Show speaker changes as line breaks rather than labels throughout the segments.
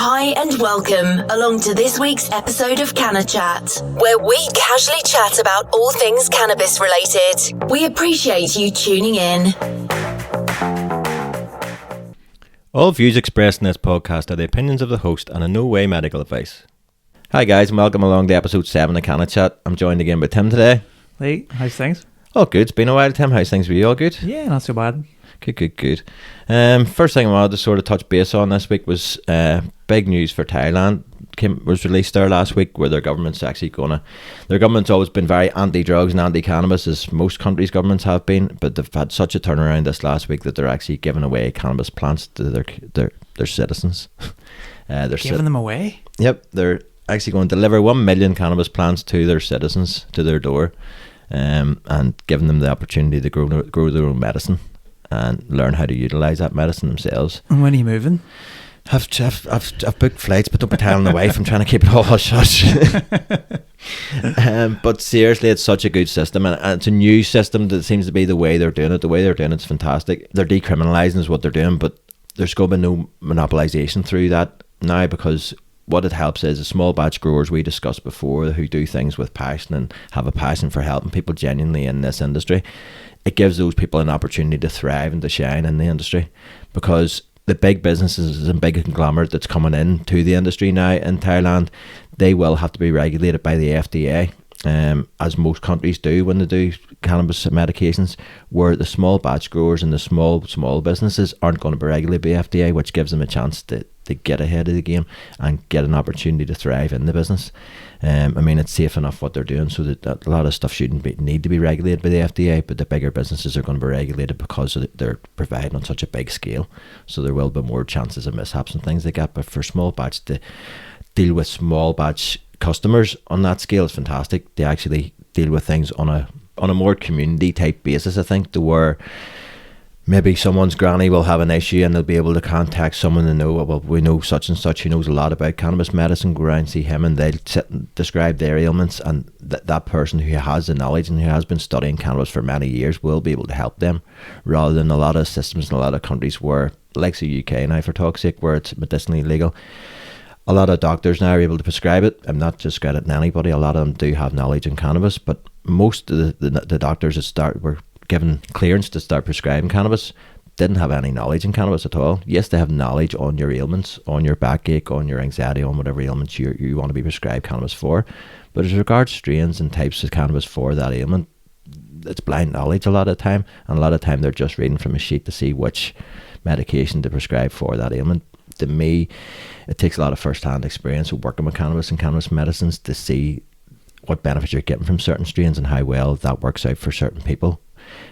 Hi and welcome along to this week's episode of CannaChat, where we casually chat about all things cannabis related. We appreciate you tuning in.
All views expressed in this podcast are the opinions of the host and in no way medical advice. Hi guys, and welcome along to episode 7 of CannaChat. I'm joined again by Tim today.
Hey, how's things?
Oh good, it's been a while Tim, how's things with you? All good?
Yeah, not so bad.
Good. First thing I wanted to sort of touch base on this week was big news for Thailand. Was released there last week, where their government's always been very anti-drugs and anti-cannabis, as most countries' governments have been, but they've had such a turnaround this last week that they're actually giving away cannabis plants to their citizens.
Giving them away?
Yep, they're actually going to deliver 1 million cannabis plants to their citizens, to their door, and giving them the opportunity to grow their own medicine and learn how to utilise that medicine themselves.
And when are you moving?
I've booked flights, but don't be telling the wife. I'm trying to keep it all hush. But seriously, it's such a good system, and it's a new system that seems to be the way they're doing it. The way they're doing it's fantastic. They're decriminalising is what they're doing, but there's going to be no monopolisation through that now, because what it helps is the small batch growers we discussed before, who do things with passion and have a passion for helping people genuinely in this industry. It gives those people an opportunity to thrive and to shine in the industry, because the big businesses and big conglomerate that's coming in to the industry now in Thailand, they will have to be regulated by the FDA, as most countries do when they do cannabis medications, where the small batch growers and the small businesses aren't going to be regulated by FDA, which gives them a chance to get ahead of the game and get an opportunity to thrive in the business. It's safe enough what they're doing, so that a lot of stuff shouldn't need to be regulated by the FDA, but the bigger businesses are going to be regulated because they're providing on such a big scale, so there will be more chances of mishaps and things like that. But for small batch to deal with small batch customers on that scale is fantastic. They actually deal with things on a more community type basis, I think, to where maybe someone's granny will have an issue and they'll be able to contact someone and know, well, we know such and such who knows a lot about cannabis medicine, go around and see him, and they'll sit and describe their ailments, and that person who has the knowledge and who has been studying cannabis for many years will be able to help them, rather than a lot of systems in a lot of countries where, like the UK now for talk's sake, where it's medicinally legal. A lot of doctors now are able to prescribe it. I'm not discrediting anybody, a lot of them do have knowledge in cannabis, but most of the doctors that were given clearance to start prescribing cannabis didn't have any knowledge in cannabis at all. Yes, they have knowledge on your ailments, on your backache, on your anxiety, on whatever ailments you want to be prescribed cannabis for, but as regards strains and types of cannabis for that ailment, it's blind knowledge a lot of the time, and a lot of the time they're just reading from a sheet to see which medication to prescribe for that ailment. To me, it takes a lot of first-hand experience of working with cannabis and cannabis medicines to see what benefits you're getting from certain strains and how well that works out for certain people.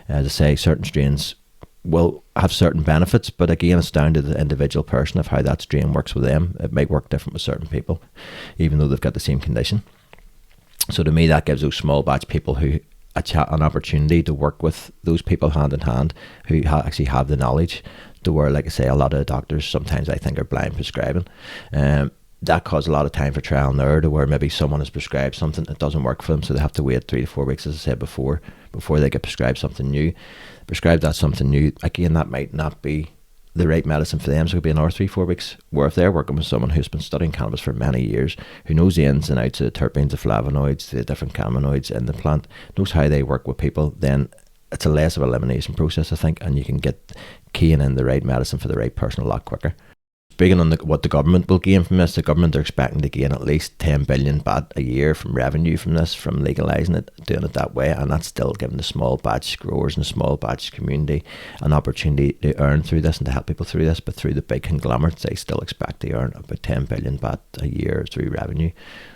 As I say, certain strains will have certain benefits, but again, it's down to the individual person of how that strain works with them. It might work different with certain people, even though they've got the same condition. So to me, that gives those small batch people who an opportunity to work with those people hand in hand who actually have the knowledge, to where, like I say, a lot of doctors sometimes I think are blind prescribing. That caused a lot of time for trial and error, to where maybe someone has prescribed something that doesn't work for them, so they have to wait 3 to 4 weeks, as I said before they get prescribed something new. Something new, again, that might not be the right medicine for them, so it could be another 3-4 weeks. Where if they're working with someone who's been studying cannabis for many years, who knows the ins and outs of the terpenes, the flavonoids, the different cannabinoids in the plant, knows how they work with people, then it's a less of an elimination process, I think, and you can get keying in the right medicine for the right person a lot quicker. Speaking on what the government will gain from this, the government are expecting to gain at least 10 billion baht a year from revenue from this, from legalising it, doing it that way, and that's still giving the small batch growers and the small batch community an opportunity to earn through this and to help people through this. But through the big conglomerates, they still expect to earn about 10 billion baht a year through revenue,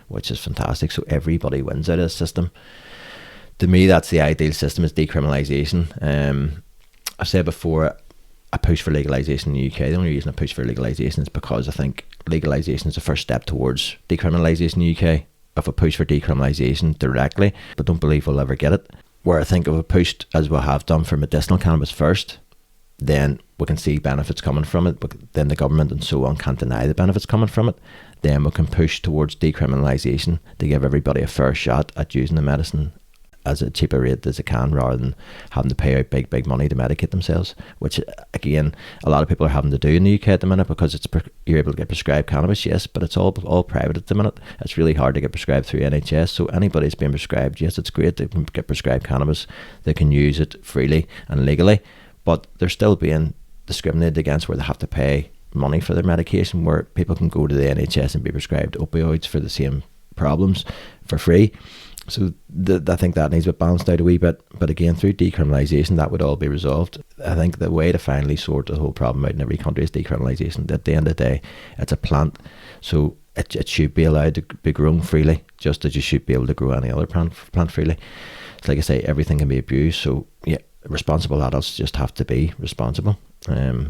which is fantastic. So everybody wins out of this system. To me, that's the ideal system, is decriminalisation. I've said before, I push for legalisation in the UK. The only reason I push for legalisation is because I think legalisation is the first step towards decriminalisation in the UK. If I push for decriminalisation directly, but don't believe we'll ever get it, where I think if I pushed, as we have done, for medicinal cannabis first, then we can see benefits coming from it, but then the government and so on can't deny the benefits coming from it. Then we can push towards decriminalisation to give everybody a fair shot at using the medicine as a cheaper rate as they can, rather than having to pay out big money to medicate themselves, which again a lot of people are having to do in the UK at the minute, because you're able to get prescribed cannabis, yes, but it's all private at the minute. It's really hard to get prescribed through NHS. So anybody's being prescribed, yes, it's great, they can get prescribed cannabis, they can use it freely and legally, but they're still being discriminated against, where they have to pay money for their medication, where people can go to the NHS and be prescribed opioids for the same problems for free. So I think that needs to be balanced out a wee bit, but again, through decriminalisation that would all be resolved. I think the way to finally sort the whole problem out in every country is decriminalisation. At the end of the day, it's a plant, so it should be allowed to be grown freely, just as you should be able to grow any other plant freely. It's like I say, everything can be abused, so yeah, responsible adults just have to be responsible. I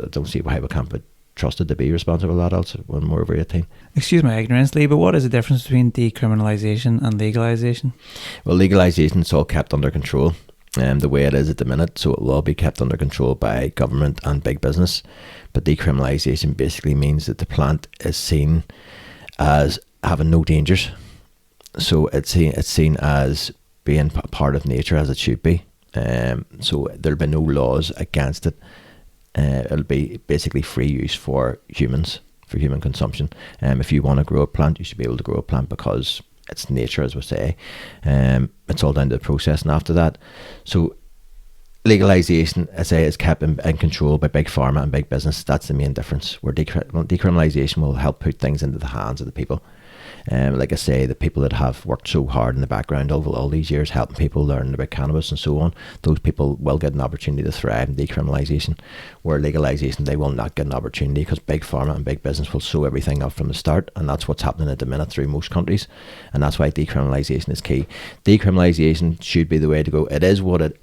don't see why we can't be trusted to be responsible adults when we're over 18.
Excuse my ignorance, Lee, but what is the difference between decriminalisation and legalisation?
Well, legalisation, it's all kept under control, the way it is at the minute, so it will all be kept under control by government and big business. But decriminalisation basically means that the plant is seen as having no dangers, so it's seen as being part of nature, as it should be. So there'll be no laws against it. It'll be basically free use for humans, for human consumption. If you want to grow a plant, you should be able to grow a plant, because it's nature, as we say. It's all down to the processing after that. So legalisation, I say, is kept in control by big pharma and big business. That's the main difference, where decriminalisation will help put things into the hands of the people. Like I say, the people that have worked so hard in the background over all these years, helping people learn about cannabis and so on, those people will get an opportunity to thrive in decriminalisation. Where legalisation, they will not get an opportunity, because big pharma and big business will sew everything up from the start, and that's what's happening at the minute through most countries, and that's why decriminalisation is key. Decriminalisation should be the way to go. It is what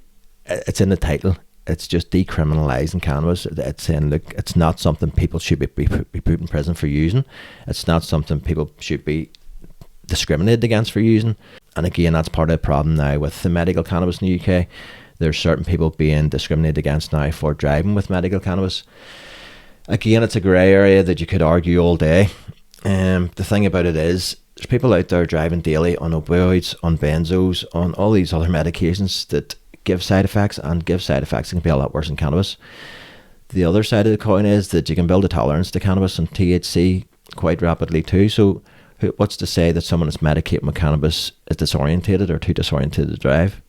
it's in the title. It's just decriminalising cannabis. It's saying, look, it's not something people should be put in prison for using. It's not something people should be discriminated against for using. And again, that's part of the problem now with the medical cannabis in the UK. There's certain people being discriminated against now for driving with medical cannabis. Again, it's a grey area that you could argue all day. The thing about it is, there's people out there driving daily on opioids, on benzos, on all these other medications that give side effects, and give side effects that can be a lot worse than cannabis. The other side of the coin is that you can build a tolerance to cannabis and THC quite rapidly too. So what's to say that someone that's medicating with cannabis is disorientated or too disorientated to drive?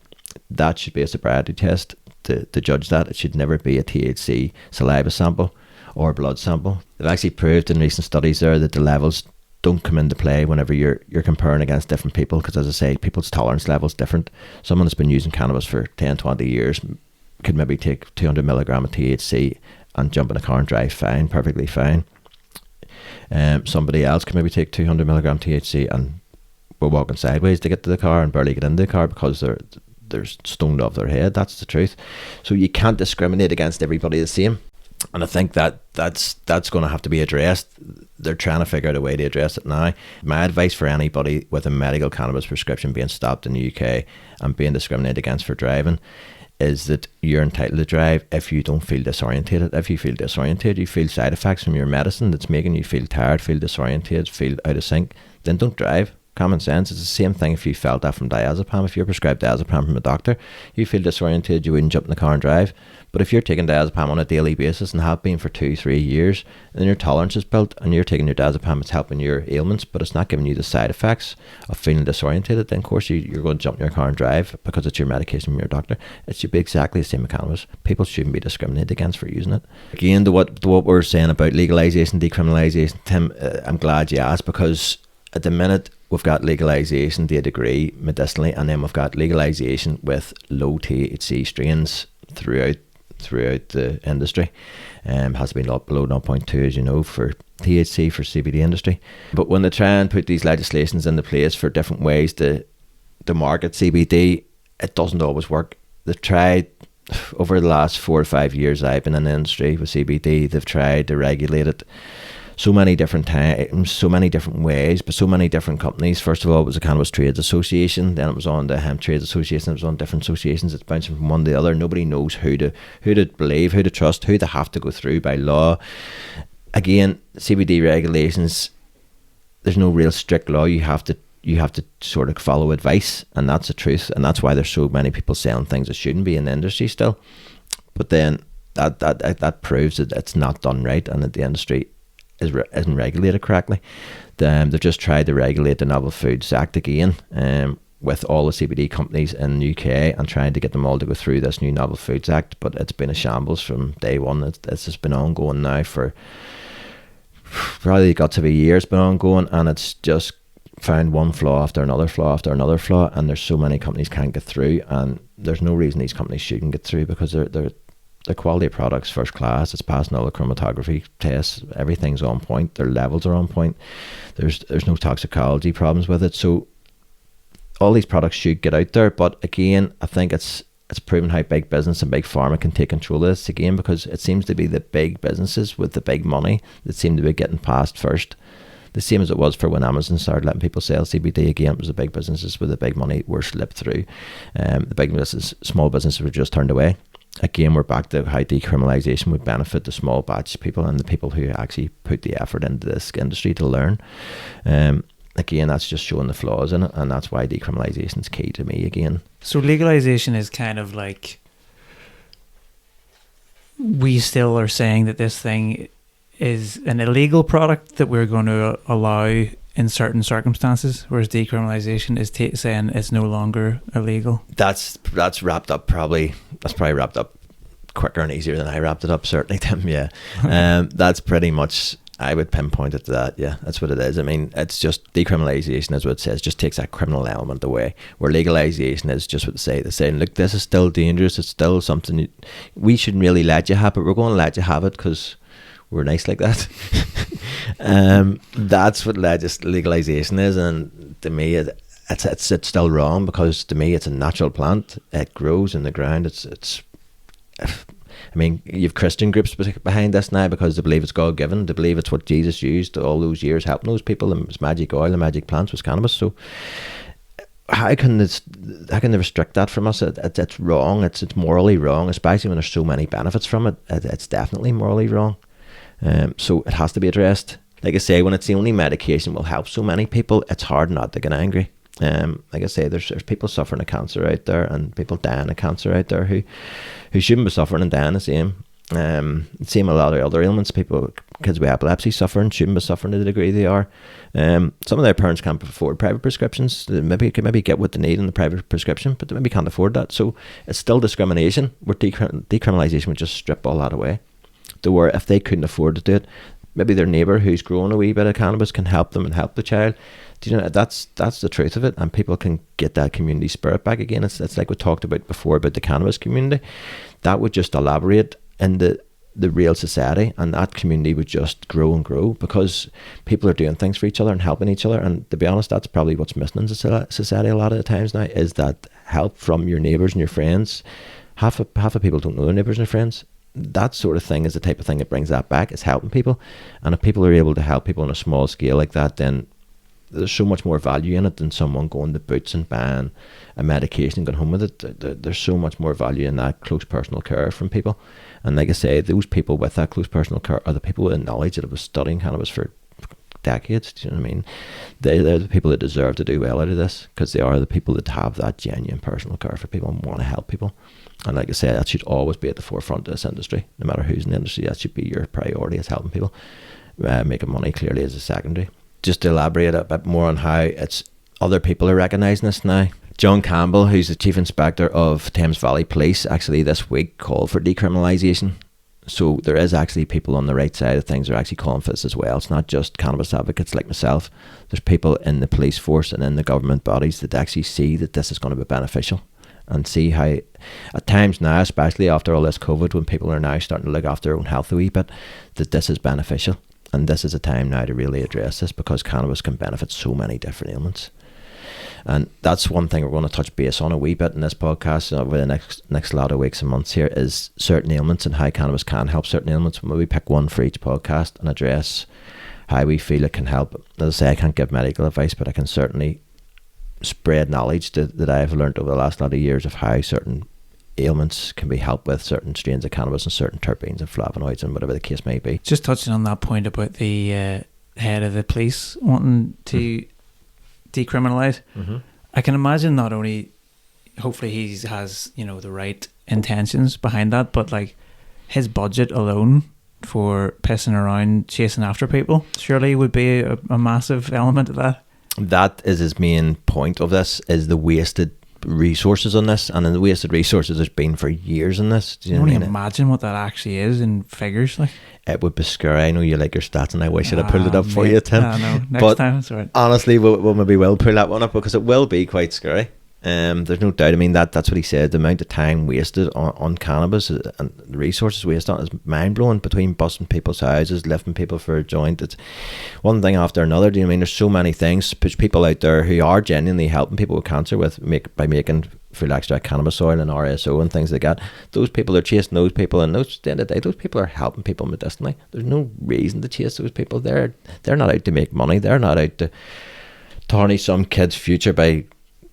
That should be a sobriety test to judge that. It should never be a THC saliva sample or blood sample. They've actually proved in recent studies there that the levels don't come into play whenever you're comparing against different people, because as I say, people's tolerance level is different. Someone that's been using cannabis for 10-20 years could maybe take 200 milligram of THC and jump in a car and drive fine, perfectly fine. Somebody else could maybe take 200 milligram THC and we're walking sideways to get to the car and barely get into the car because they're stoned off their head. That's the truth. So you can't discriminate against everybody the same. And I think that's going to have to be addressed. They're trying to figure out a way to address it now. My advice for anybody with a medical cannabis prescription being stopped in the UK and being discriminated against for driving is that you're entitled to drive if you don't feel disorientated. If you feel disorientated, you feel side effects from your medicine that's making you feel tired, feel disorientated, feel out of sync, then don't drive. Common sense. It's the same thing if you felt that from diazepam. If you're prescribed diazepam from a doctor, you feel disorientated, you wouldn't jump in the car and drive. But if you're taking diazepam on a daily basis and have been for 2-3 years, then your tolerance is built and you're taking your diazepam, it's helping your ailments, but it's not giving you the side effects of feeling disorientated, then of course you're going to jump in your car and drive because it's your medication from your doctor. It should be exactly the same with cannabis. People shouldn't be discriminated against for using it. Again, to what we're saying about legalisation, decriminalisation, Tim, I'm glad you asked, because at the minute we've got legalisation to a degree medicinally, and then we've got legalisation with low THC strains throughout the industry. Has been below 0.2, as you know, for THC for CBD industry. But when they try and put these legislations into place for different ways to market CBD, it doesn't always work. They've tried over the last 4 or 5 years I've been in the industry with CBD, they've tried to regulate it so many different times, so many different ways, but so many different companies. First of all, it was the Cannabis Trades Association, then it was on the Hemp Trades Association, it was on different associations. It's bouncing from one to the other. Nobody knows who to believe, who to trust, who they have to go through by law. Again, CBD regulations, there's no real strict law. You have you have to sort of follow advice, and that's the truth, and that's why there's so many people selling things that shouldn't be in the industry still. But then that proves that it's not done right, and that the industry isn't regulated correctly. They've just tried to regulate the Novel Foods Act again, with all the CBD companies in the UK, and trying to get them all to go through this new Novel Foods Act, but it's been a shambles from day one. It's just been ongoing now for probably got to be years, been ongoing, and it's just found one flaw after another flaw after another flaw, and there's so many companies can't get through, and there's no reason these companies shouldn't get through, because they're quality products, first class. It's passing all the chromatography tests, everything's on point, their levels are on point, there's no toxicology problems with it, so all these products should get out there. But again, I think it's proven how big business and big pharma can take control of this again, because it seems to be the big businesses with the big money that seem to be getting past first. The same as it was for when Amazon started letting people sell CBD again. It was the big businesses with the big money were slipped through. The big businesses, small businesses were just turned away. Again, we're back to how decriminalisation would benefit the small batch people and the people who actually put the effort into this industry to learn. Again, that's just showing the flaws in it, and that's why decriminalisation is key to me again.
So legalisation is kind of like, we still are saying that this thing is an illegal product that we're going to allow in certain circumstances, whereas decriminalisation is saying it's no longer illegal. That's
wrapped up probably wrapped up quicker and easier than I wrapped it up, certainly, Tim. Yeah. That's pretty much, I would pinpoint it to that. Yeah, that's what it is. I mean, it's just decriminalisation, as what it says, just takes that criminal element away, where legalisation is just what they say. They're saying, look, this is still dangerous, it's still something we shouldn't really let you have, but we're going to let you have it because we're nice like that. That's what legalisation is, and to me it's still wrong, because to me it's a natural plant. It grows in the ground. It's I mean, you've Christian groups behind this now because they believe it's God given. They believe it's what Jesus used all those years helping those people. And it's magic oil, the magic plants was cannabis. So how can they restrict that from us? It's wrong. It's morally wrong, especially when there's so many benefits from it. It's definitely morally wrong. So it has to be addressed. Like I say, when it's the only medication will help so many people, it's hard not to get angry. Like I say, there's people suffering of cancer out there, and people dying of cancer out there who shouldn't be suffering and dying the same. Same a lot of other ailments. Kids with epilepsy suffering shouldn't be suffering to the degree they are. Some of their parents can't afford private prescriptions. They could maybe get what they need in the private prescription, but they maybe can't afford that. So it's still discrimination, where decriminalisation would just strip all that away. To where if they couldn't afford to do it, maybe their neighbour who's growing a wee bit of cannabis can help them and help the child. Do you know, that's the truth of it, and people can get that community spirit back again. It's like we talked about before about the cannabis community. That would just elaborate in the real society, and that community would just grow and grow, because people are doing things for each other and helping each other. And to be honest, that's probably what's missing in society a lot of the times now, is that help from your neighbours and your friends. Half of people don't know their neighbours and their friends. That sort of thing is the type of thing that brings that back, is helping people. And if people are able to help people on a small scale like that, then there's so much more value in it than someone going to Boots and buying a medication and going home with it. There's so much more value in that close personal care from people. And like I say, those people with that close personal care are the people with knowledge that have been studying cannabis for decades. Do you know what I mean? They're the people that deserve to do well out of this, because they are the people that have that genuine personal care for people and want to help people. And like I say, that should always be at the forefront of this industry. No matter who's in the industry, that should be your priority, is helping people. Making money clearly is a secondary. Just to elaborate a bit more on how it's other people are recognising this now. John Campbell, who's the Chief Inspector of Thames Valley Police, actually this week called for decriminalisation. So there is actually people on the right side of things that are actually calling for this as well. It's not just cannabis advocates like myself. There's people in the police force and in the government bodies that actually see that this is going to be beneficial, and see how at times now, especially after all this COVID, when people are now starting to look after their own health a wee bit, that this is beneficial. And this is a time now to really address this, because cannabis can benefit so many different ailments. And that's one thing we're going to touch base on a wee bit in this podcast over the next lot of weeks and months here, is certain ailments and how cannabis can help certain ailments. We'll maybe pick one for each podcast and address how we feel it can help. As I say, I can't give medical advice, but I can certainly spread knowledge that I've learned over the last lot of years of how certain ailments can be helped with certain strains of cannabis and certain terpenes and flavonoids and whatever the case may be.
Just touching on that point about the head of the police wanting to decriminalise.
Mm-hmm.
I can imagine not only, hopefully he has, you know, the right intentions behind that, but like his budget alone for pissing around chasing after people surely would be a massive element of that.
That is his main point of this, is the wasted resources on this, and the wasted resources has been for years in this. Do you
I
know what
can
I mean?
imagine what that actually is in figures. Like,
It would be scary. I know you like your stats, and I wish I'd have pulled it up for you, Tim.
I know. Next
But
time, it's all right.
honestly, we'll maybe will pull that one up, because it will be quite scary. There's no doubt. I mean, that's what he said. The amount of time wasted on cannabis and the resources wasted on it is mind blowing. Between busting people's houses, lifting people for a joint, it's one thing after another. Do you know what I mean? There's so many things. There's people out there who are genuinely helping people with cancer by making full extract cannabis oil and RSO and things like that. Those people are chasing those people, and at the end of the day, those people are helping people medicinally. There's no reason to chase those people. They're not out to make money. They're not out to tarnish some kid's future by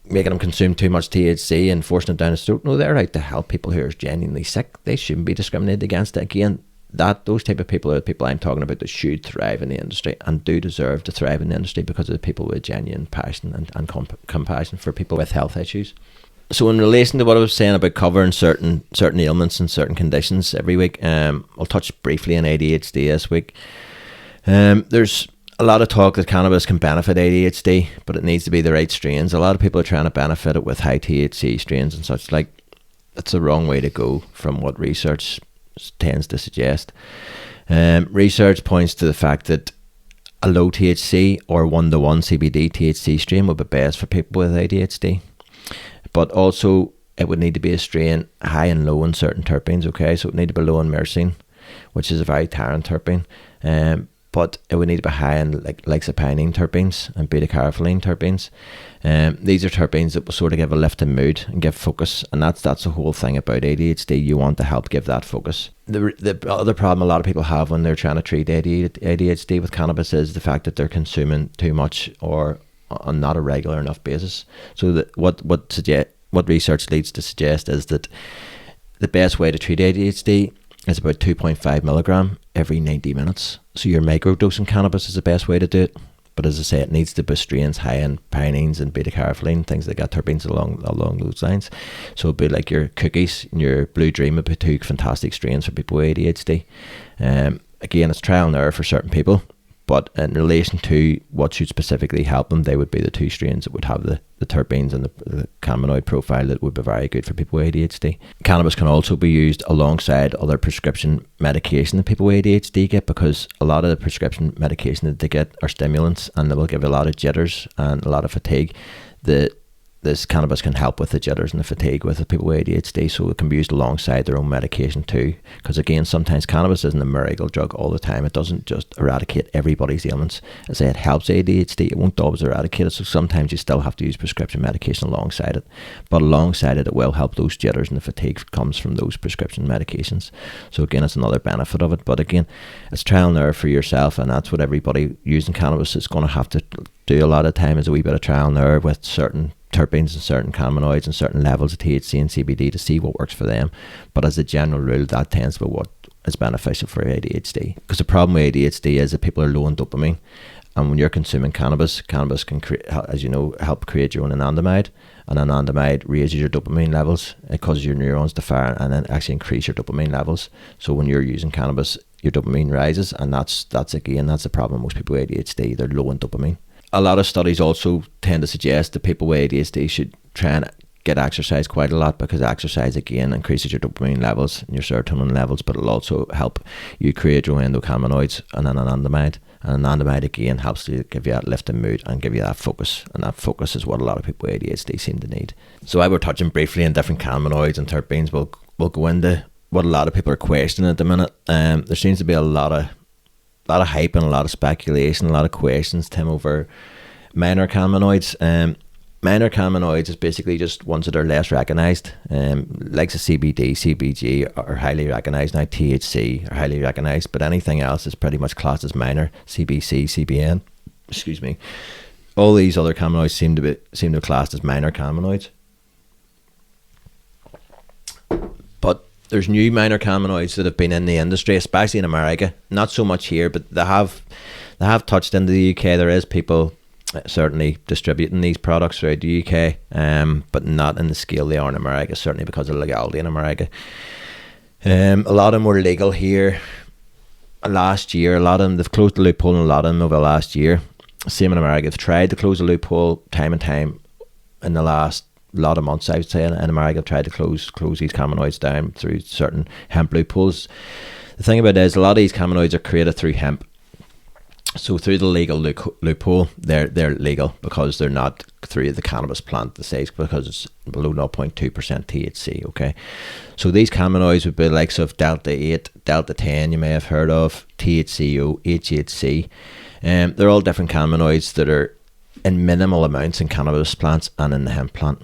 making them consume too much THC and forcing it down his throat. No, they're out to help people who are genuinely sick. They shouldn't be discriminated against. Again, those type of people are the people I'm talking about that should thrive in the industry and do deserve to thrive in the industry, because of the people with genuine passion and compassion for people with health issues. So in relation to what I was saying about covering certain ailments and certain conditions every week, I'll touch briefly on ADHD this week. There's a lot of talk that cannabis can benefit ADHD, but it needs to be the right strains. A lot of people are trying to benefit it with high THC strains and such. Like, that's the wrong way to go from what research tends to suggest. Research points to the fact that a low THC or 1:1 CBD THC strain would be best for people with ADHD. But also, it would need to be a strain high and low in certain terpenes, okay? So it would need to be low in myrcene, which is a very tiring terpene. But it would need to be high in like lexapinine terpenes and beta-carotene terpenes. These are terpenes that will sort of give a lift in mood and give focus, and that's the whole thing about ADHD. You want to help give that focus. The other problem a lot of people have when they're trying to treat ADHD with cannabis is the fact that they're consuming too much or on not a regular enough basis. So that what research leads to suggest is that the best way to treat ADHD is about 2.5 milligram every 90 minutes. So your microdosing cannabis is the best way to do it. But as I say, it needs to be strains high in pinene and beta-carotene, things that got terpenes along those lines. So it'd be like your cookies and your Blue Dream would be two fantastic strains for people with ADHD. Again, it's trial and error for certain people. But in relation to what should specifically help them, they would be the two strains that would have the terpenes and the cannabinoid profile that would be very good for people with ADHD. Cannabis can also be used alongside other prescription medication that people with ADHD get, because a lot of the prescription medication that they get are stimulants, and they will give a lot of jitters and a lot of fatigue. This cannabis can help with the jitters and the fatigue with the people with ADHD, so it can be used alongside their own medication too. Because again, sometimes cannabis isn't a miracle drug all the time. It doesn't just eradicate everybody's ailments. As I say, it helps ADHD. It won't always eradicate it, so sometimes you still have to use prescription medication alongside it. But alongside it, it will help those jitters and the fatigue that comes from those prescription medications. So again, it's another benefit of it. But again, it's trial and error for yourself, and that's what everybody using cannabis is going to have to do a lot of time, is a wee bit of trial and error with certain terpenes and certain cannabinoids and certain levels of THC and CBD to see what works for them. But as a general rule, that tends to be what is beneficial for ADHD. Because the problem with ADHD is that people are low in dopamine, and when you're consuming cannabis can create, as you know, help create your own anandamide, and anandamide raises your dopamine levels. It causes your neurons to fire and then actually increase your dopamine levels. So when you're using cannabis, your dopamine rises, and that's the problem with most people with ADHD. They're low in dopamine. A lot of studies also tend to suggest that people with ADHD should try and get exercise quite a lot, because exercise again increases your dopamine levels and your serotonin levels, but it'll also help you create your own endocannabinoids and an anandamide. And anandamide again helps to give you that lift in mood and give you that focus, and that focus is what a lot of people with ADHD seem to need. So I were touching briefly on different cannabinoids and terpenes. We'll go into what a lot of people are questioning at the minute. There seems to be a lot of hype and a lot of speculation, a lot of questions, Tim, over minor cannabinoids. Minor cannabinoids is basically just ones that are less recognised. Like the CBD, CBG are highly recognised now. THC are highly recognised, but anything else is pretty much classed as minor. CBC, CBN, excuse me. All these other cannabinoids seem to be classed as minor cannabinoids. But there's new minor cannabinoids that have been in the industry, especially in America. Not so much here, but they have touched into the UK. There is people certainly distributing these products throughout the UK, but not in the scale they are in America, certainly because of legality in America. A lot of them were legal here last year. A lot of them, they've closed the loophole in a lot of them over the last year. Same in America. They've tried to close the loophole time and time in the last lot of months, I would say. In America, they've tried to close these cannabinoids down through certain hemp loopholes. The thing about it is, a lot of these cannabinoids are created through hemp. So through the legal loophole, they're legal because they're not through the cannabis plant, the stage, because it's below 0.2% THC. Okay, so these cannabinoids would be the likes of Delta 8, Delta 10, you may have heard of, THCO, HHC. They're all different cannabinoids that are in minimal amounts in cannabis plants and in the hemp plant.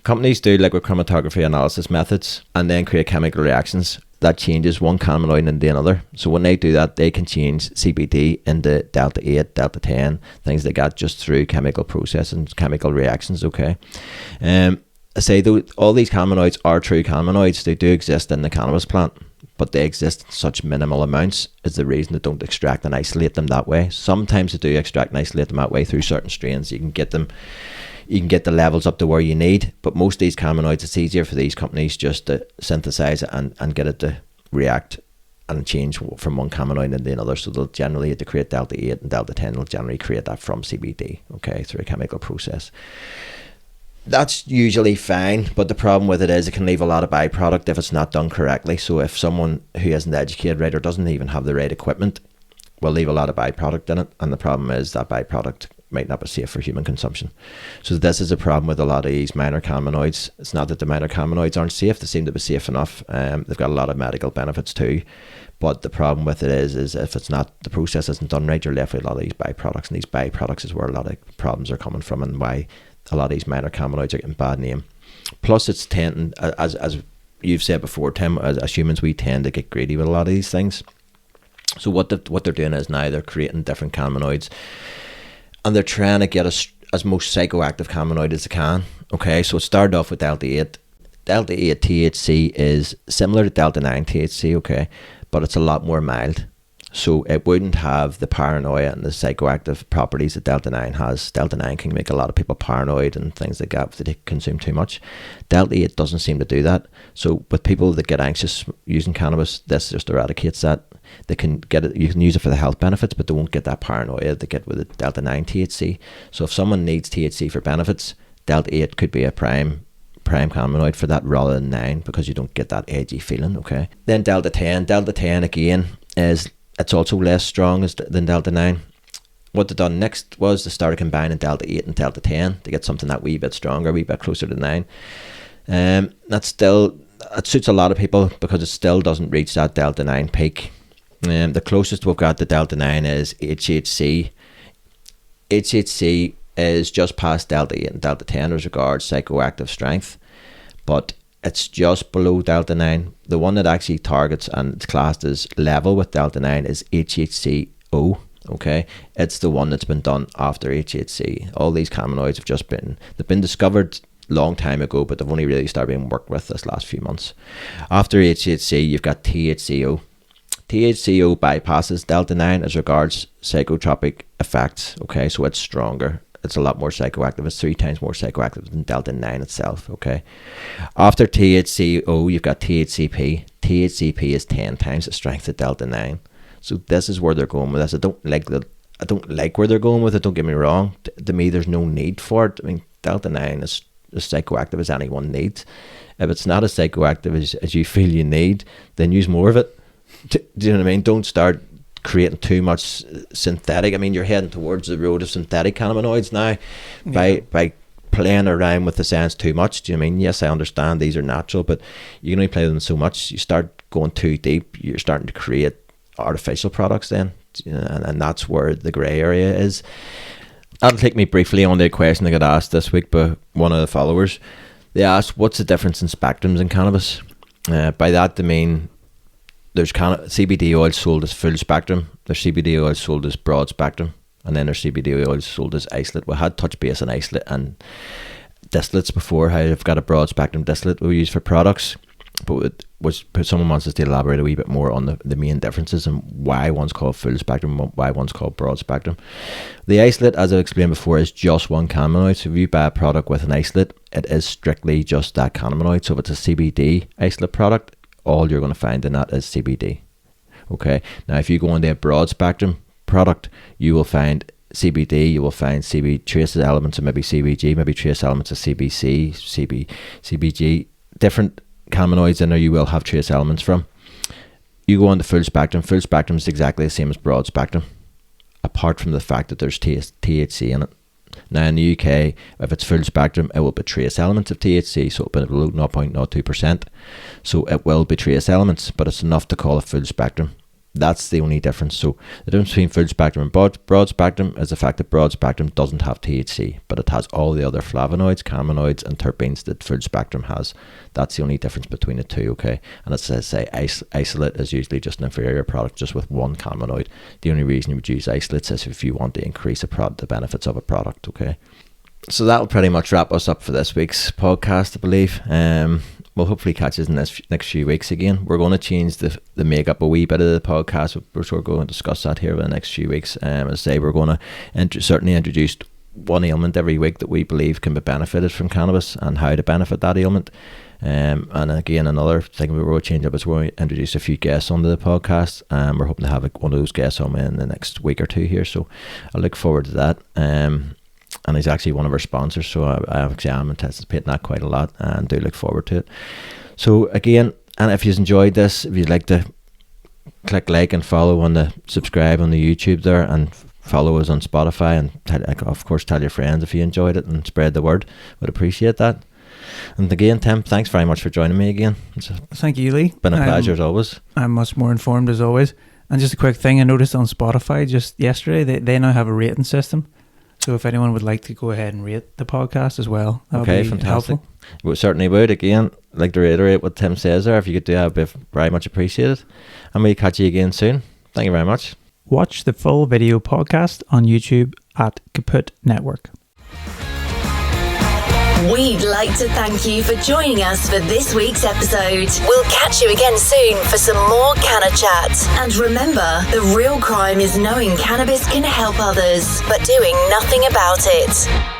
Companies do liquid chromatography analysis methods and then create chemical reactions that changes one cannabinoid into another. So when they do that, they can change CBD into Delta 8, Delta 10, things like that, just through chemical processing, chemical reactions. Okay, I say though, all these cannabinoids are true cannabinoids. They do exist in the cannabis plant, but they exist in such minimal amounts is the reason they don't extract and isolate them that way. Sometimes they do extract and isolate them that way through certain strains. You can get the levels up to where you need, but most of these cannabinoids, it's easier for these companies just to synthesize it and get it to react and change from one cannabinoid into another. So they'll generally, to create Delta 8 and Delta 10, they'll generally create that from CBD, okay, through a chemical process. That's usually fine, but the problem with it is it can leave a lot of byproduct if it's not done correctly. So if someone who isn't educated right or doesn't even have the right equipment will leave a lot of byproduct in it, and the problem is that byproduct might not be safe for human consumption. So this is a problem with a lot of these minor cannabinoids. It's not that the minor cannabinoids aren't safe, they seem to be safe enough. They've got a lot of medical benefits too, but the problem with it is if it's not, the process isn't done right, you're left with a lot of these byproducts, and these byproducts is where a lot of problems are coming from and why a lot of these minor cannabinoids are getting bad name. Plus it's tending, as you've said before, Tim, as humans we tend to get greedy with a lot of these things. So what they're doing is now they're creating different cannabinoids, and they're trying to get as most psychoactive cannabinoid as they can. Okay, so it started off with Delta 8. Delta 8 THC is similar to Delta 9 THC, okay, but it's a lot more mild. So it wouldn't have the paranoia and the psychoactive properties that Delta 9 has. Delta 9 can make a lot of people paranoid and things like that if they consume too much. Delta 8 doesn't seem to do that. So with people that get anxious using cannabis, this just eradicates that. They can get it, you can use it for the health benefits, but they won't get that paranoia they get with the Delta 9 THC. So if someone needs THC for benefits, Delta 8 could be a prime cannabinoid for that rather than 9, because you don't get that edgy feeling, okay? Then Delta 10 again it's also less strong than Delta 9. What they done next was they started combining Delta 8 and Delta 10 to get something that wee bit stronger, a wee bit closer to 9. It suits a lot of people because it still doesn't reach that Delta 9 peak. The closest we've got to Delta 9 is HHC. HHC is just past Delta 8 and Delta 10 as regards psychoactive strength, but it's just below Delta 9. The one that actually targets and it's classed as level with Delta 9 is HHCO. Okay, it's the one that's been done after HHC. All these cannabinoids they've been discovered long time ago, but they've only really started being worked with this last few months. After HHC, you've got THCO. THCO bypasses Delta 9 as regards psychotropic effects. Okay, so it's stronger. It's a lot more psychoactive. It's 3 times more psychoactive than Delta 9 itself. Okay. After THCO, you've got THCP. THCP is 10 times the strength of Delta 9. So this is where they're going with this. I don't like where they're going with it. Don't get me wrong. To me, there's no need for it. I mean, Delta 9 is as psychoactive as anyone needs. If it's not as psychoactive as you feel you need, then use more of it. Do you know what I mean? Don't start creating too much synthetic. I mean, you're heading towards the road of synthetic cannabinoids now by playing around with the science too much. Do you know what I mean? Yes, I understand these are natural, but you can only play with them so much. You start going too deep, you're starting to create artificial products then, and that's where the grey area is. That'll take me briefly on the question I got asked this week by one of the followers. They asked, what's the difference in spectrums in cannabis? By that they mean there's CBD oil sold as full spectrum, there's CBD oil sold as broad spectrum, and then there's CBD oil sold as isolate. We had touch base on isolate and distillates before, how they've got a broad spectrum distillate we use for products. but someone wants us to elaborate a wee bit more on the main differences and why one's called full spectrum and why one's called broad spectrum. The isolate, as I explained before, is just one cannabinoid. So if you buy a product with an isolate, it is strictly just that cannabinoid. So if it's a CBD isolate product, all you're going to find in that is CBD. Okay. Now, if you go into a broad spectrum product, you will find CBD, you will find trace elements of maybe CBG, maybe trace elements of CBC, CBG, different cannabinoids in there you will have trace elements from. You go on to full spectrum. Full spectrum is exactly the same as broad spectrum, apart from the fact that there's THC in it. Now in the UK, if it's full spectrum, it will be trace elements of THC, so it'll be below 0.02%. So it will be trace elements, but it's enough to call it full spectrum. That's the only difference. So the difference between full spectrum and broad spectrum is the fact that broad spectrum doesn't have THC, but it has all the other flavonoids, cannabinoids and terpenes that full spectrum has. That's the only difference between the two, okay? And as I say, isolate is usually just an inferior product just with one cannabinoid. The only reason you would use isolates is if you want to increase the benefits of a product, okay? So that'll pretty much wrap us up for this week's podcast, I believe. We'll hopefully catch us in this next few weeks again. We're going to change the makeup a wee bit of the podcast. We're sort of going to discuss that here in the next few weeks. As I say, we're going to certainly introduce one ailment every week that we believe can be benefited from cannabis and how to benefit that ailment. And again, another thing we will change up is we'll introduce a few guests onto the podcast. We're hoping to have one of those guests on in the next week or two here. So I look forward to that. And he's actually one of our sponsors, so I'm anticipating that quite a lot and do look forward to it. So again, and if you've enjoyed this, if you'd like to click like and follow subscribe on the YouTube there, and follow us on Spotify, and of course tell your friends if you enjoyed it and spread the word. Would appreciate that. And again, Tim, thanks very much for joining me again.
Thank you, Lee.
Been a pleasure as always.
I'm much more informed as always. And just a quick thing I noticed on Spotify just yesterday, they now have a rating system. So if anyone would like to go ahead and rate the podcast as well, that would be fantastic. Helpful. We certainly would. Again, I'd like to reiterate what Tim says there. If you could do that, it'd be very much appreciated. And we'll catch you again soon. Thank you very much. Watch the full video podcast on YouTube at Kaput Network.
We'd like to thank you for joining us for this week's episode. We'll catch you again soon for some more CannaChat. And remember, the real crime is knowing cannabis can help others, but doing nothing about it.